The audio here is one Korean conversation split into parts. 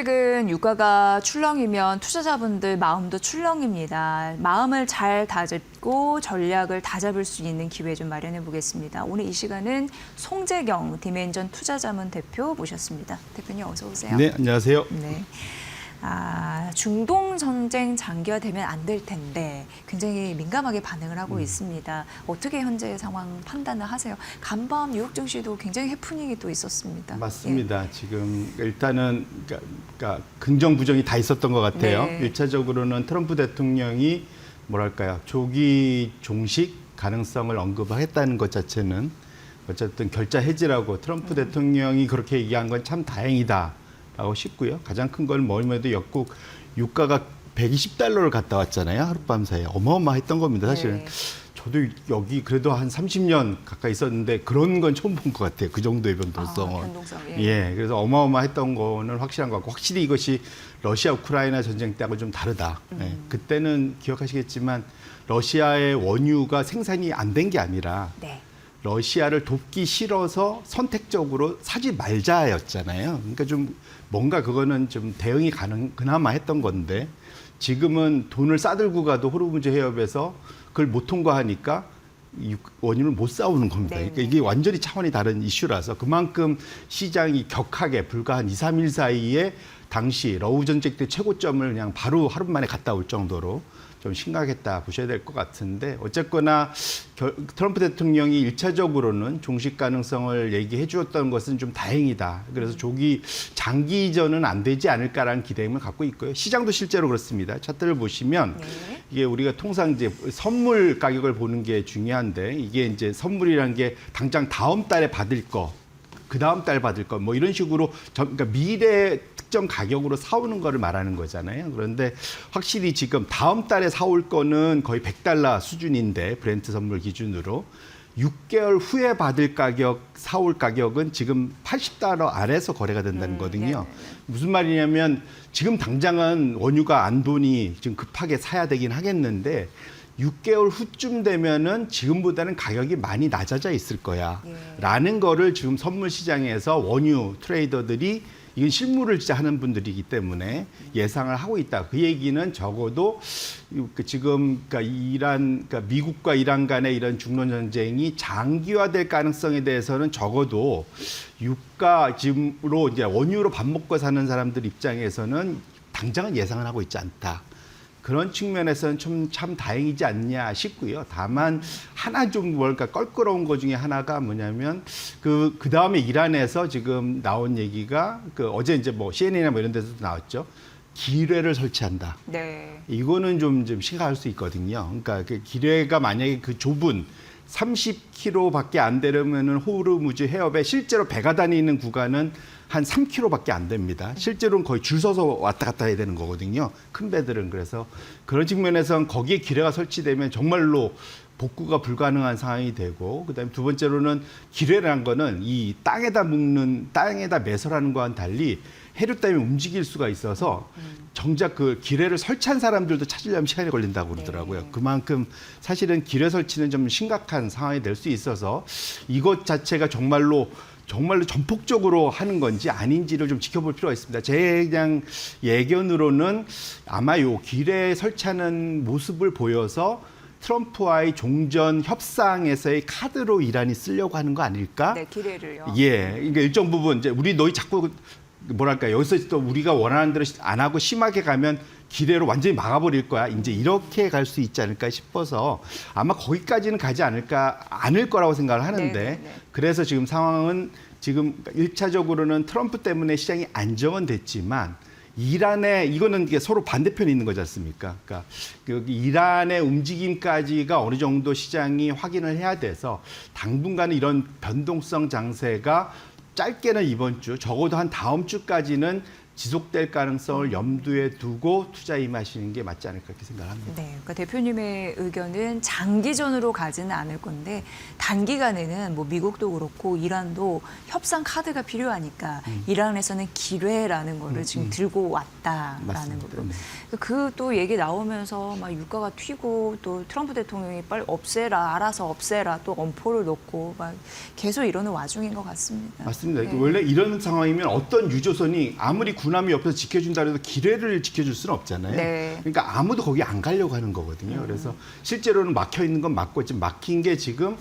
최근 유가가 출렁이면 투자자분들 마음도 출렁입니다. 마음을 잘 다잡고 전략을 다잡을 수 있는 기회 좀 마련해 보겠습니다. 오늘 이 시간은 송재경 디멘전 투자자문 대표 모셨습니다. 대표님 어서 오세요. 네, 안녕하세요. 네. 중동 전쟁 장기화되면 안 될 텐데 굉장히 민감하게 반응을 하고 있습니다. 어떻게 현재 상황 판단을 하세요? 간밤 뉴욕 증시도 굉장히 해프닝이 또 있었습니다. 맞습니다. 예. 지금 일단은 그러니까 긍정 부정이 다 있었던 것 같아요. 네. 1차적으로는 트럼프 대통령이 뭐랄까요, 조기 종식 가능성을 언급했다는 것 자체는 어쨌든 결자 해지라고 트럼프 대통령이 그렇게 얘기한 건 참 다행이다라고 싶고요. 가장 큰 건 뭐냐면 역국 유가가 120달러를 갔다 왔잖아요. 하룻밤 사이에. 어마어마했던 겁니다. 사실은. 네. 저도 여기 그래도 한 30년 가까이 있었는데 그런 건 처음 본 것 같아요. 그 정도의 변동성은. 변동성, 예, 그래서 어마어마했던 거는 확실한 것 같고 확실히 이것이 러시아 우크라이나 전쟁 때하고 좀 다르다. 예, 그때는 기억하시겠지만 러시아의 원유가 생산이 안 된 게 아니라 네. 러시아를 돕기 싫어서 선택적으로 사지 말자였잖아요. 그러니까 좀 뭔가 그거는 좀 대응이 그나마 했던 건데 지금은 돈을 싸들고 가도 호르무즈 해협에서 그걸 못 통과하니까 원유를 못 싸우는 겁니다. 그러니까 이게 완전히 차원이 다른 이슈라서 그만큼 시장이 격하게 불과 한 2, 3일 사이에 당시 러우 전쟁 때 최고점을 그냥 바로 하루 만에 갔다 올 정도로 좀 심각했다 보셔야 될 것 같은데 어쨌거나 트럼프 대통령이 1차적으로는 종식 가능성을 얘기해 주었던 것은 좀 다행이다. 그래서 조기 장기전은 안 되지 않을까라는 기대감을 갖고 있고요. 시장도 실제로 그렇습니다. 차트를 보시면 이게 우리가 통상 이제 선물 가격을 보는 게 중요한데 이게 이제 선물이라는 게 당장 다음 달에 받을 거 그 다음 달 받을 거 뭐 이런 식으로 그러니까 미래 특정 가격으로 사오는 거를 말하는 거잖아요. 그런데 확실히 지금 다음 달에 사올 거는 거의 100달러 수준인데 브렌트 선물 기준으로 6개월 후에 받을 가격, 사올 가격은 지금 80달러 아래에서 거래가 된다는 거거든요. 무슨 말이냐면 지금 당장은 원유가 안 돈이 지금 급하게 사야 되긴 하겠는데 6개월 후쯤 되면은 지금보다는 가격이 많이 낮아져 있을 거야. 라는 거를 지금 선물 시장에서 원유 트레이더들이 이건 실무를 진짜 하는 분들이기 때문에 예상을 하고 있다. 그 얘기는 적어도 지금 그러니까 미국과 이란 간의 이런 중동 전쟁이 장기화될 가능성에 대해서는 적어도 유가로 이제 원유로 밥 먹고 사는 사람들 입장에서는 당장은 예상을 하고 있지 않다. 그런 측면에서는 참 다행이지 않냐 싶고요. 다만 하나 좀 뭘까 껄끄러운 것 중에 하나가 뭐냐면 그 다음에 이란에서 지금 나온 얘기가 어제 이제 뭐 CNN이나 뭐 이런 데서도 나왔죠. 기뢰를 설치한다. 네. 이거는 좀 심각할 수 있거든요. 그러니까 그 기뢰가 만약에 그 좁은 30km밖에 안 되려면은 호르무즈 해협에 실제로 배가 다니는 구간은 한 3km밖에 안 됩니다. 실제로는 거의 줄 서서 왔다 갔다 해야 되는 거거든요. 큰 배들은. 그래서 그런 측면에서는 거기에 기뢰가 설치되면 정말로 복구가 불가능한 상황이 되고 그다음에 두 번째로는 기뢰라는 거는 이 땅에다 매설하는 거와는 달리 해류 때문에 움직일 수가 있어서 정작 그 기뢰를 설치한 사람들도 찾으려면 시간이 걸린다고 그러더라고요. 네. 그만큼 사실은 기뢰 설치는 좀 심각한 상황이 될 수 있어서 이것 자체가 정말로 전폭적으로 하는 건지 아닌지를 좀 지켜볼 필요가 있습니다. 제 그냥 예견으로는 아마 요 기뢰 설치하는 모습을 보여서 트럼프와의 종전 협상에서의 카드로 이란이 쓰려고 하는 거 아닐까? 네, 기뢰를요. 예, 그러니까 일정 부분 이제 우리 너희 자꾸 뭐랄까 여기서 또 우리가 원하는 대로 안 하고 심하게 가면 기뢰로 완전히 막아버릴 거야. 이제 이렇게 갈 수 있지 않을까 싶어서 아마 거기까지는 가지 않을 거라고 생각을 하는데 네네네. 그래서 지금 상황은 지금 1차적으로는 트럼프 때문에 시장이 안정은 됐지만 이란의 이거는 이게 서로 반대편에 있는 거지 않습니까? 그러니까 이란의 움직임까지가 어느 정도 시장이 확인을 해야 돼서 당분간은 이런 변동성 장세가 짧게는 이번 주, 적어도 한 다음 주까지는 지속될 가능성을 염두에 두고 투자에 임하시는 게 맞지 않을까 그렇게 생각합니다. 네, 그러니까 대표님의 의견은 장기전으로 가지는 않을 건데 단기간에는 뭐 미국도 그렇고 이란도 협상 카드가 필요하니까 이란에서는 기뢰라는 거를 지금 들고 왔다라는 맞습니다. 부분. 네. 그 또 얘기 나오면서 막 유가가 튀고 또 트럼프 대통령이 빨리 없애라, 알아서 없애라 또 엄포를 놓고 막 계속 이러는 와중인 것 같습니다. 맞습니다. 네. 원래 이런 상황이면 어떤 유조선이 아무리 군함이 옆에서 지켜준다 해도 기뢰를 지켜줄 수는 없잖아요. 네. 그러니까 아무도 거기 안 가려고 하는 거거든요. 그래서 실제로는 막혀 있는 건 맞고 지금 막힌 게 지금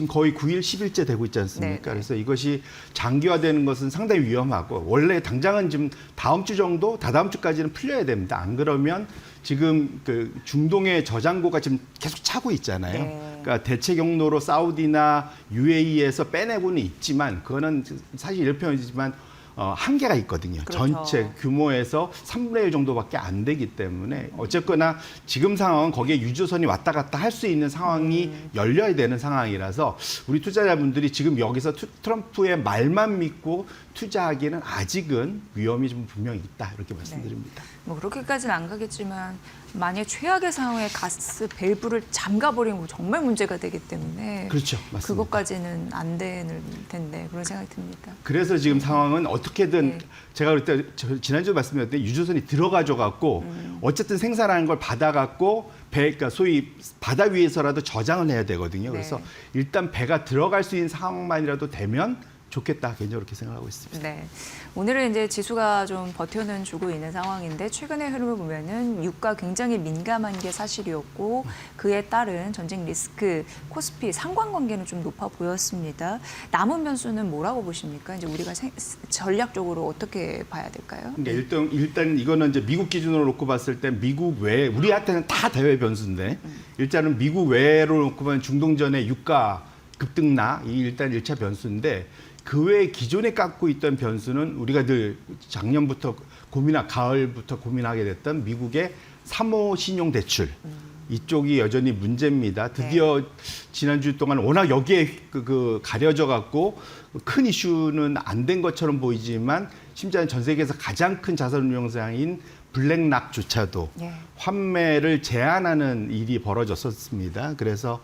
거의 9일, 10일째 되고 있지 않습니까? 네. 그래서 이것이 장기화되는 것은 상당히 위험하고 원래 당장은 지금 다음 주 정도, 다다음 주까지는 풀려야 됩니다. 안 그러면 지금 그 중동의 저장고가 지금 계속 차고 있잖아요. 네. 그러니까 대체 경로로 사우디나 UAE에서 빼내고는 있지만 그거는 사실 이런 표현이지만 한계가 있거든요. 그렇죠. 전체 규모에서 3분의 1 정도밖에 안 되기 때문에 어쨌거나 지금 상황은 거기에 유조선이 왔다 갔다 할 수 있는 상황이 열려야 되는 상황이라서 우리 투자자분들이 지금 여기서 트럼프의 말만 믿고 투자하기는 아직은 위험이 좀 분명히 있다 이렇게 말씀드립니다. 뭐 그렇게까지는 안 가겠지만 만약 최악의 상황에 가스 밸브를 잠가버리면 정말 문제가 되기 때문에 그렇죠. 맞습니다. 그것까지는 안 되는 텐데 그런 생각이 듭니다. 그래서 지금 상황은 어떻게든 네. 제가 그럴 때 지난주에 말씀드렸는데 유조선이 들어가져 갖고 어쨌든 생산하는 걸 받아갖고 그러니까 소위 바다 위에서라도 저장을 해야 되거든요. 그래서 네. 일단 배가 들어갈 수 있는 상황만이라도 되면 좋겠다 개인적으로 그렇게 생각하고 있습니다. 네. 오늘은 이제 지수가 좀 버텨는 주고 있는 상황인데 최근의 흐름을 보면은 유가 굉장히 민감한 게 사실이었고 그에 따른 전쟁 리스크, 코스피 상관관계는 좀 높아 보였습니다. 남은 변수는 뭐라고 보십니까? 이제 우리가 전략적으로 어떻게 봐야 될까요? 그러니까 일단 이거는 이제 미국 기준으로 놓고 봤을 때 미국 외 우리한테는 다 대외 변수인데 일단은 미국 외로 놓고 보면 중동전의 유가 급등락 이 일단 1차 변수인데 그 외에 기존에 갖고 있던 변수는 우리가 늘 작년부터 가을부터 고민하게 됐던 미국의 3호 신용대출. 이쪽이 여전히 문제입니다. 드디어 지난주 동안 워낙 여기에 가려져 갖고 큰 이슈는 안 된 것처럼 보이지만 심지어 전 세계에서 가장 큰 자산운용사인 블랙락조차도 환매를 제한하는 일이 벌어졌었습니다. 그래서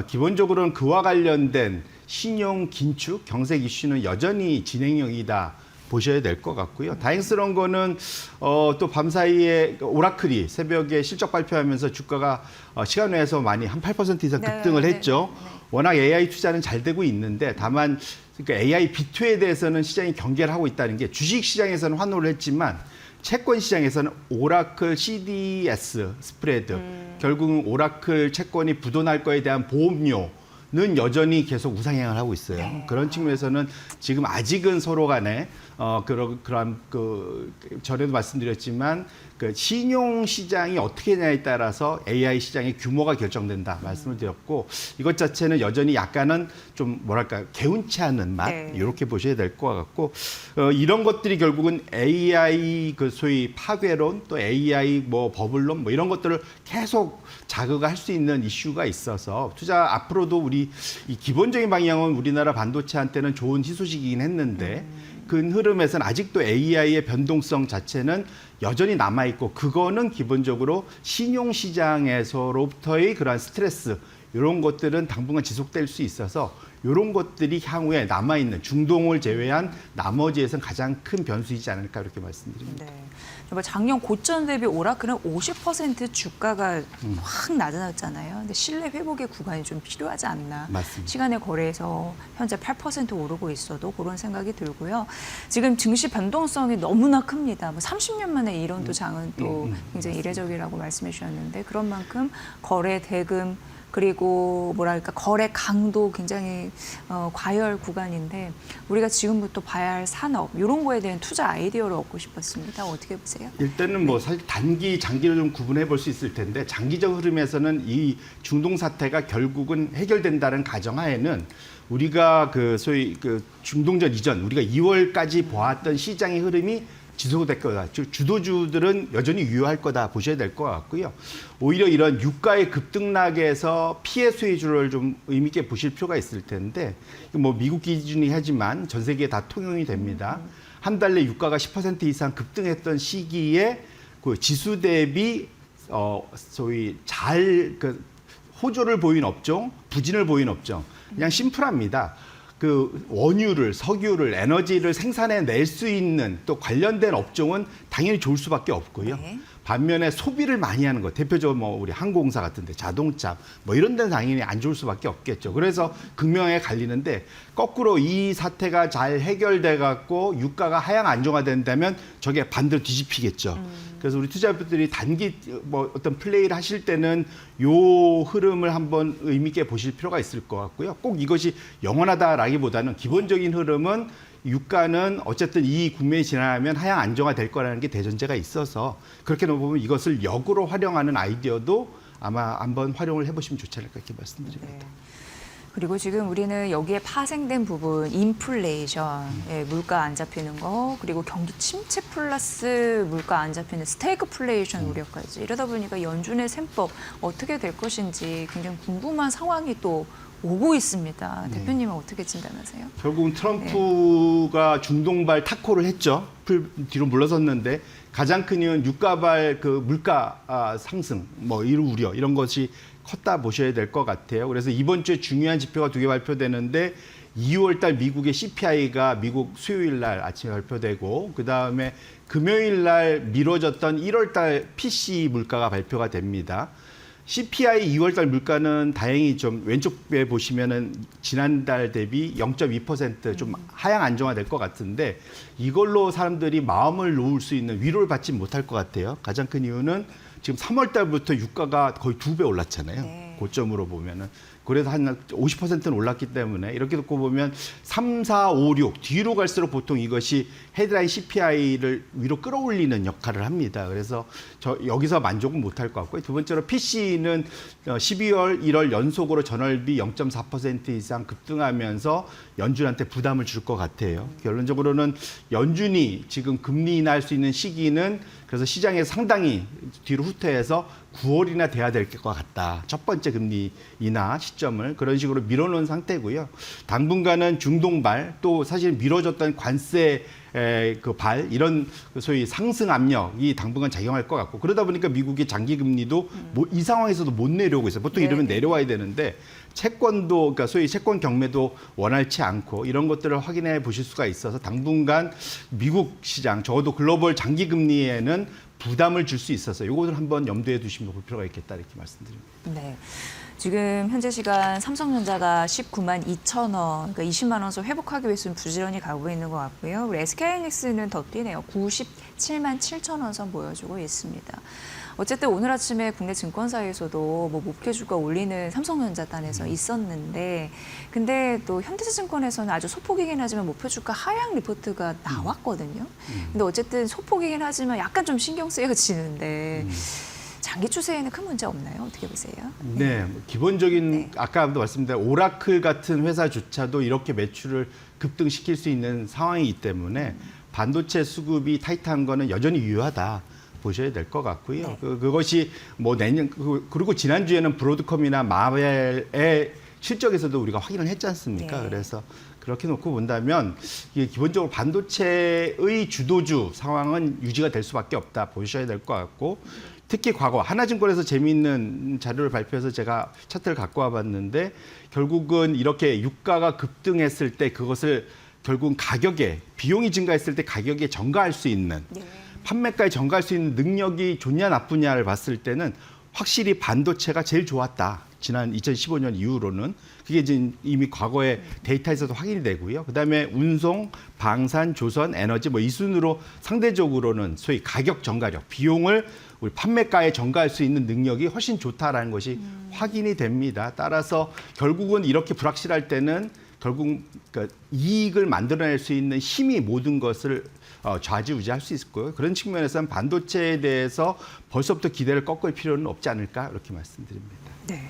기본적으로는 그와 관련된 신용 긴축, 경색 이슈는 여전히 진행형이다 보셔야 될 것 같고요. 다행스러운 거는 또 밤사이에 오라클이 새벽에 실적 발표하면서 주가가 시간 외에서 많이 한 8% 이상 급등을 했죠. 워낙 AI 투자는 잘 되고 있는데 다만 그러니까 AI 비투에 대해서는 시장이 경계를 하고 있다는 게 주식 시장에서는 환호를 했지만 채권 시장에서는 오라클 CDS 스프레드 결국은 오라클 채권이 부도날 거에 대한 보험료는 여전히 계속 우상향을 하고 있어요. 그런 측면에서는 지금 아직은 서로 간에 그런 전에도 말씀드렸지만 그 신용 시장이 어떻게 되냐에 따라서 AI 시장의 규모가 결정된다 말씀을 드렸고 이것 자체는 여전히 약간은 좀 뭐랄까 개운치 않은 맛 이렇게 보셔야 될 것 같고 이런 것들이 결국은 AI 그 소위 파괴론 또 AI 뭐 버블론 뭐 이런 것들을 계속 자극할 수 있는 이슈가 있어서 투자 앞으로도 우리 이 기본적인 방향은 우리나라 반도체한테는 좋은 희소식이긴 했는데 큰 흐름에서는 아직도 AI의 변동성 자체는 여전히 남아있고 그거는 기본적으로 신용시장에서로부터의 그러한 스트레스 이런 것들은 당분간 지속될 수 있어서 이런 것들이 향후에 남아있는 중동을 제외한 나머지에서는 가장 큰 변수이지 않을까 이렇게 말씀드립니다. 네. 정말 작년 고점 대비 오라클은 50% 주가가 확 낮아졌잖아요. 근데 신뢰 회복의 구간이 좀 필요하지 않나. 맞습니다. 시간의 거래에서 현재 8% 오르고 있어도 그런 생각이 들고요. 지금 증시 변동성이 너무나 큽니다. 뭐 30년 만에 이런 또 장은 또 굉장히 이례적이라고 말씀해 주셨는데 그런 만큼 거래 대금 그리고 뭐랄까 거래 강도 굉장히 과열 구간인데 우리가 지금부터 봐야 할 산업 이런 거에 대한 투자 아이디어를 얻고 싶었습니다. 어떻게 보세요? 일단은 뭐 사실 단기, 장기를 좀 구분해 볼 수 있을 텐데 장기적 흐름에서는 이 중동 사태가 결국은 해결된다는 가정하에는 우리가 그 소위 그 중동전 이전 우리가 2월까지 보았던 시장의 흐름이 지속될 거다. 즉 주도주들은 여전히 유효할 거다 보셔야 될 것 같고요. 오히려 이런 유가의 급등락에서 피해 수혜주를 좀 의미 있게 보실 필요가 있을 텐데 뭐 미국 기준이 하지만 전 세계에 다 통용이 됩니다. 한 달 내 유가가 10% 이상 급등했던 시기에 그 지수 대비 소위 호조를 보인 업종, 부진을 보인 업종 그냥 심플합니다. 그 원유를, 석유를, 에너지를 생산해 낼 수 있는 또 관련된 업종은 당연히 좋을 수밖에 없고요. 반면에 소비를 많이 하는 것, 대표적으로 뭐 우리 항공사 같은데 자동차 뭐 이런 데는 당연히 안 좋을 수밖에 없겠죠. 그래서 극명하게 갈리는데 거꾸로 이 사태가 잘 해결돼 갖고 유가가 하향 안정화된다면 저게 반대로 뒤집히겠죠. 그래서 우리 투자자분들이 단기 뭐 어떤 플레이를 하실 때는 요 흐름을 한번 의미 있게 보실 필요가 있을 것 같고요. 꼭 이것이 영원하다라기보다는 기본적인 흐름은 유가는 어쨌든 이 국면이 지나면 하향 안정화될 거라는 게 대전제가 있어서 그렇게 보면 이것을 역으로 활용하는 아이디어도 아마 한번 활용을 해보시면 좋지 않을까 이렇게 말씀드립니다. 네. 그리고 지금 우리는 여기에 파생된 부분, 인플레이션, 물가 안 잡히는 거, 그리고 경기 침체 플러스 물가 안 잡히는 스태그플레이션 우려까지. 이러다 보니까 연준의 셈법 어떻게 될 것인지 굉장히 궁금한 상황이 또 오고 있습니다. 대표님은 어떻게 진단하세요? 결국은 트럼프가 중동발 타코를 했죠. 뒤로 물러섰는데 가장 큰 이유는 유가발 그 물가 상승, 뭐 이런 우려 이런 것이 컸다 보셔야 될 것 같아요. 그래서 이번 주에 중요한 지표가 2개 발표되는데 2월 달 미국의 CPI가 미국 수요일 날 아침에 발표되고 그다음에 금요일 날 미뤄졌던 1월 달 PCE 물가가 발표가 됩니다. CPI 2월 달 물가는 다행히 좀 왼쪽에 보시면은 지난달 대비 0.2% 좀 하향 안정화될 것 같은데 이걸로 사람들이 마음을 놓을 수 있는 위로를 받지 못할 것 같아요. 가장 큰 이유는 지금 3월 달부터 유가가 거의 2배 올랐잖아요. 네. 고점으로 보면은. 그래서 한 50%는 올랐기 때문에 이렇게 듣고 보면 3, 4, 5, 6 뒤로 갈수록 보통 이것이 헤드라인 CPI를 위로 끌어올리는 역할을 합니다. 그래서 여기서 만족은 못할 것 같고요. 두 번째로 PC는 12월, 1월 연속으로 전월비 0.4% 이상 급등하면서 연준한테 부담을 줄 것 같아요. 결론적으로는 연준이 지금 금리 인하할 수 있는 시기는 그래서 시장에서 상당히 뒤로 후퇴해서 9월이나 돼야 될 것 같다. 첫 번째 금리 인하 시점을 그런 식으로 밀어놓은 상태고요. 당분간은 중동발 또 사실 미뤄졌던 관세 그 발 이런 소위 상승 압력이 당분간 작용할 것 같고 그러다 보니까 미국의 장기 금리도 이 상황에서도 못 내려오고 있어요. 보통 이러면 내려와야 되는데 채권도 그러니까 소위 채권 경매도 원활치 않고 이런 것들을 확인해 보실 수가 있어서 당분간 미국 시장 적어도 글로벌 장기 금리에는 부담을 줄 수 있어서 이것을 한번 염두에 두시면 볼 필요가 있겠다 이렇게 말씀드립니다. 네. 지금 현재 시간 삼성전자가 19만 2천 원, 그러니까 20만 원 선 회복하기 위해서 부지런히 가고 있는 것 같고요. 우리 SK하이닉스는 더 뛰네요. 97만 7천 원 선 보여주고 있습니다. 어쨌든 오늘 아침에 국내 증권사에서도 뭐 목표주가 올리는 삼성전자 단에서 있었는데, 근데 또 현대차증권에서는 아주 소폭이긴 하지만 목표주가 하향 리포트가 나왔거든요. 근데 어쨌든 소폭이긴 하지만 약간 좀 신경 쓰여지는데. 장기 추세에는 큰 문제 없나요? 어떻게 보세요? 네, 기본적인 아까도 말씀드린 오라클 같은 회사조차도 이렇게 매출을 급등시킬 수 있는 상황이기 때문에 반도체 수급이 타이트한 거는 여전히 유효하다 보셔야 될 것 같고요. 네. 그것이 뭐 내년 그리고 지난주에는 브로드컴이나 마벨의 실적에서도 우리가 확인을 했지 않습니까? 네. 그래서 그렇게 놓고 본다면 이게 기본적으로 반도체의 주도주 상황은 유지가 될 수밖에 없다 보셔야 될 것 같고 특히 과거 하나증권에서 재미있는 자료를 발표해서 제가 차트를 갖고 와봤는데 결국은 이렇게 유가가 급등했을 때 그것을 결국은 가격에 비용이 증가했을 때 가격에 전가할 수 있는 판매가에 전가할 수 있는 능력이 좋냐 나쁘냐를 봤을 때는 확실히 반도체가 제일 좋았다. 지난 2015년 이후로는 그게 지금 이미 과거의 데이터에서도 확인이 되고요. 그다음에 운송, 방산, 조선, 에너지 뭐 이 순으로 상대적으로는 소위 가격 전가력, 비용을 우리 판매가에 전가할 수 있는 능력이 훨씬 좋다라는 것이 확인이 됩니다. 따라서 결국은 이렇게 불확실할 때는 결국 그러니까 이익을 만들어낼 수 있는 힘이 모든 것을 좌지우지할 수 있을 거예요. 그런 측면에서는 반도체에 대해서 벌써부터 기대를 꺾을 필요는 없지 않을까 이렇게 말씀드립니다. 네.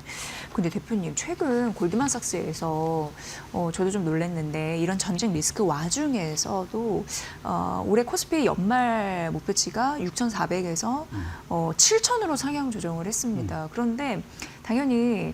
근데 대표님 최근 골드만삭스에서 저도 좀 놀랐는데 이런 전쟁 리스크 와중에서도 올해 코스피 연말 목표치가 6,400에서 7,000으로 상향 조정을 했습니다. 그런데 당연히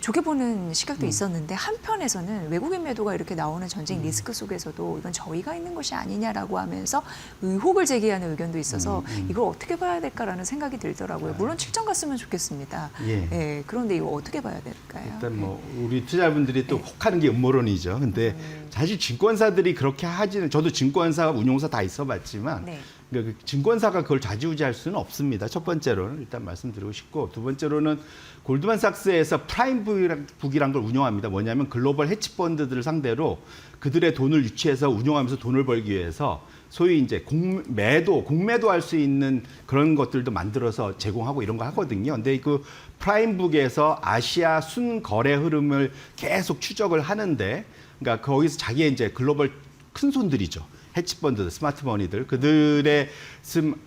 좋게 보는 시각도 있었는데 한편에서는 외국인 매도가 이렇게 나오는 전쟁 리스크 속에서도 이건 저희가 있는 것이 아니냐라고 하면서 의혹을 제기하는 의견도 있어서 이걸 어떻게 봐야 될까라는 생각이 들더라고요. 물론 7점 갔으면 좋겠습니다. 예. 네, 그런데 이거 어떻게 봐야 될까요? 일단 뭐 우리 투자분들이 또 혹하는 게 음모론이죠. 근데 사실 증권사들이 그렇게 하지는 저도 증권사, 운용사 다 있어봤지만 네. 그러니까 그 증권사가 그걸 좌지우지할 수는 없습니다. 첫 번째로는 일단 말씀드리고 싶고, 두 번째로는 골드만삭스에서 프라임북이란 걸 운영합니다. 뭐냐면 글로벌 헤지펀드들을 상대로 그들의 돈을 유치해서 운영하면서 돈을 벌기 위해서 소위 이제 공매도 할 수 있는 그런 것들도 만들어서 제공하고 이런 거 하거든요. 근데 그 프라임북에서 아시아 순거래 흐름을 계속 추적을 하는데, 그러니까 거기서 자기의 이제 글로벌 큰 손들이죠. 헤지펀드들, 스마트머니들, 그들의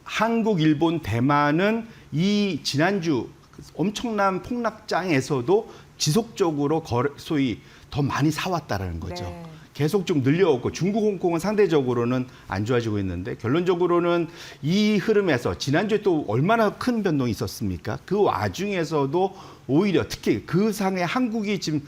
한국, 일본, 대만은 이 지난주 엄청난 폭락장에서도 지속적으로 소위 더 많이 사왔다라는 거죠. 네. 계속 좀 늘려오고, 중국, 홍콩은 상대적으로는 안 좋아지고 있는데, 결론적으로는 이 흐름에서 지난주에 또 얼마나 큰 변동이 있었습니까? 그 와중에서도 오히려 특히 그 상에 한국이 지금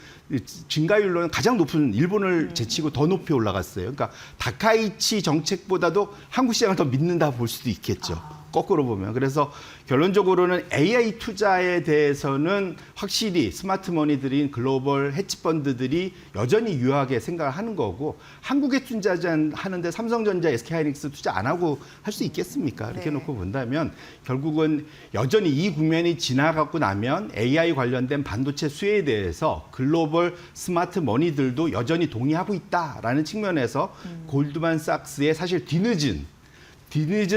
증가율로는 가장 높은 일본을 제치고 더 높이 올라갔어요. 그러니까 다카이치 정책보다도 한국 시장을 더 믿는다 볼 수도 있겠죠. 거꾸로 보면. 그래서 결론적으로는 AI 투자에 대해서는 확실히 스마트머니들인 글로벌 헤지펀드들이 여전히 유효하게 생각을 하는 거고, 한국에 투자하는데 삼성전자, SK하이닉스 투자 안 하고 할 수 있겠습니까? 이렇게 네. 놓고 본다면 결국은 여전히 이 국면이 지나가고 나면 AI 관련된 반도체 수혜에 대해서 글로벌 스마트머니들도 여전히 동의하고 있다라는 측면에서 골드만삭스의 사실 뒤늦은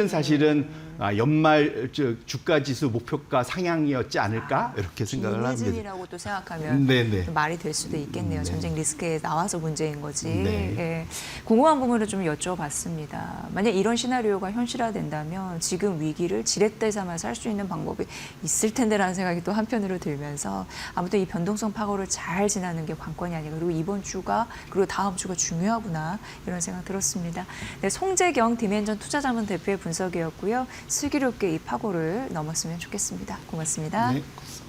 사실은 연말 주가지수 목표가 상향이었지 않을까 이렇게 생각을 합니다. 비니즘이라고 또 생각하면 네네. 좀 말이 될 수도 있겠네요. 전쟁 리스크에 나와서 문제인 거지. 네. 예. 궁금한 부분을 좀 여쭤봤습니다. 만약 이런 시나리오가 현실화된다면 지금 위기를 지렛대 삼아서 할 수 있는 방법이 있을 텐데라는 생각이 또 한편으로 들면서, 아무튼 이 변동성 파고를 잘 지나는 게 관건이 아닌가. 그리고 이번 주가 그리고 다음 주가 중요하구나 이런 생각 들었습니다. 네, 송재경 디멘전 투자자문 대표의 분석이었고요. 슬기롭게 이 파고를 넘었으면 좋겠습니다. 고맙습니다. 네, 고맙습니다.